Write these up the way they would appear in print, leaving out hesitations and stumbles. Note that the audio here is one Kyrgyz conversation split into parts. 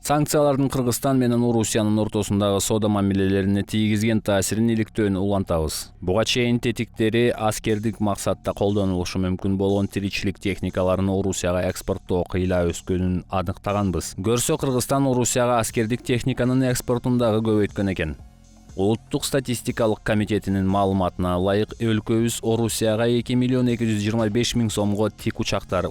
Санкциялардын Кыргызстан менен Орусиянын ортосундагы соода мамилелерине тийгизген таасирин иликтөөнү улантабыз. Буга чейин тетиктери аскердик максатта колдонулушу мүмкүн болгон тиричилик техникаларын Орусияга экспорттоо кыйла өскөнүн аныктаганбыз. Көрсө Кыргызстан Орусияга аскердик техниканын экспортун дагы көбөйткөн экен. Улуттук статистикалык комитетинин маалыматына ылайык өлкөбүз Орусияга 2.225.000 сомго тик учактар,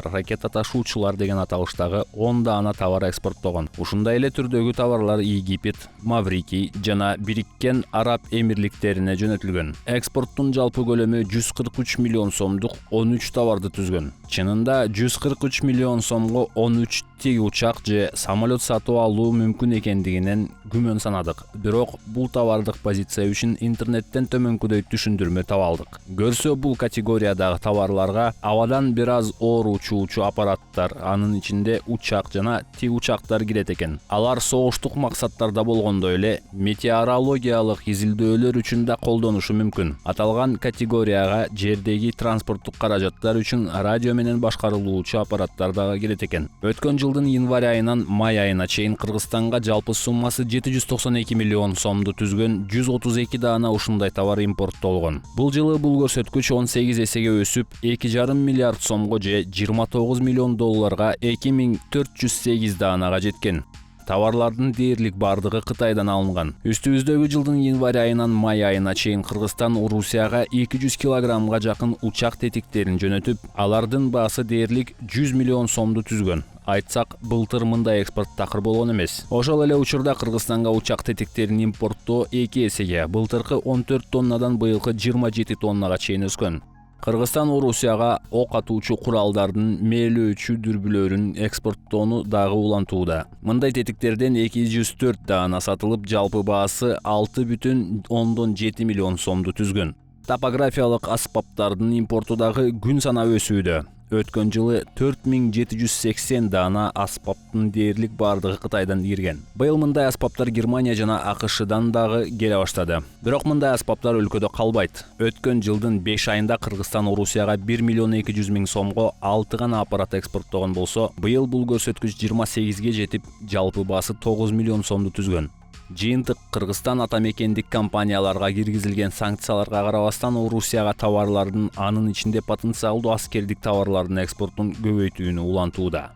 ракета ташуучулар деген аталыштагы 10 даана товар экспорттогон. Ушундай эле түрдөгү товарлар Египет, Маврикий жана Бириккен Араб Эмирликтерине жөнөтүлгөн. Экспорттун жалпы көлөмү 143 миллион сомдук 13 товарды түзгөн. Чынында 143 миллион сомго 13 тик учак же самолет сатып алуу мүмкүн экендигинен күмөн санадык. Бирок бул товардык позиция үчүн интернеттен төмөнкүдөй түшүндүрмө таба алдык. Көрсө бул категориядагы товарларга абадан бир аз оор учуучу аппараттар, анын ичинде учак жана тик учактар кирет экен. Алар согуштук максаттарда болгондой эле метеорологиялык изилдөөлөр үчүн да колдонушу мүмкүн. Аталган категорияга жердеги транспорттук каражаттар үчүн радио менен башкарылуучу аппараттар дагы кирет экен. Өткөн жылдын январь айынан май айына чейин Кыргызстанга жалпы суммасы 792 миллион сомду түзгөн 132 даана ушундай товар импорттолгон. Бул жылы бул көрсөткүч 18 эсеге өсүп, 2,5 миллиард сомго же 29 миллион долларга 2408 даанага жеткен. Товарлардын дээрлик бардыгы Кытайдан алынган. Үстүбүздөгү жылдын январь айынан май айына чейин Кыргызстан Орусияга 200 килограммга жакын учак тетиктерин жөнөтүп, алардын баасы дээрлик 100 миллион сомду түзгөн. Айтсак, былтыр мындай экспорт такыр болгон эмес. Ошол эле учурда Кыргызстанга учак тетиктерин импорттоо 2 эсеге, былтыркы 14 тоннадан быйылкы 27 тоннага чейин өскөн. Кыргызстан Орусияга ок атуучу куралдардын мээлөөчү дүрбүлөрүн экспорттоону дагы улантууда. Мындай тетиктерден 204 даана сатылып, жалпы баасы 6,7 миллион сомду түзгөн. Топографиялык аспаптардын импорту дагы күн санап өсүүдө. Өткөн жылы 4780 даана аспаптын дээрлик бардыгы Кытайдан кирген. Быйыл мындай аспаптар Германия жана АКШдан дагы келе баштады. Бирок мындай аспаптар өлкөдө калбайт. Өткөн жылдын 5 айында Кыргызстан Орусияга 1.200.000 сомго 6 гана аппарат экспорттогон болсо, быйыл бул көрсөткүч 28ге жетип, жалпы баасы 9 миллион сомду түзгөн. Жыйынтык Кыргызстан атамекендик компанияларга киргизилген санкцияларга карабастан Орусияга товарлардын, анын ичинде потенциалдуу аскердик товарлардын экспортун көбөйтүүнү улантууда.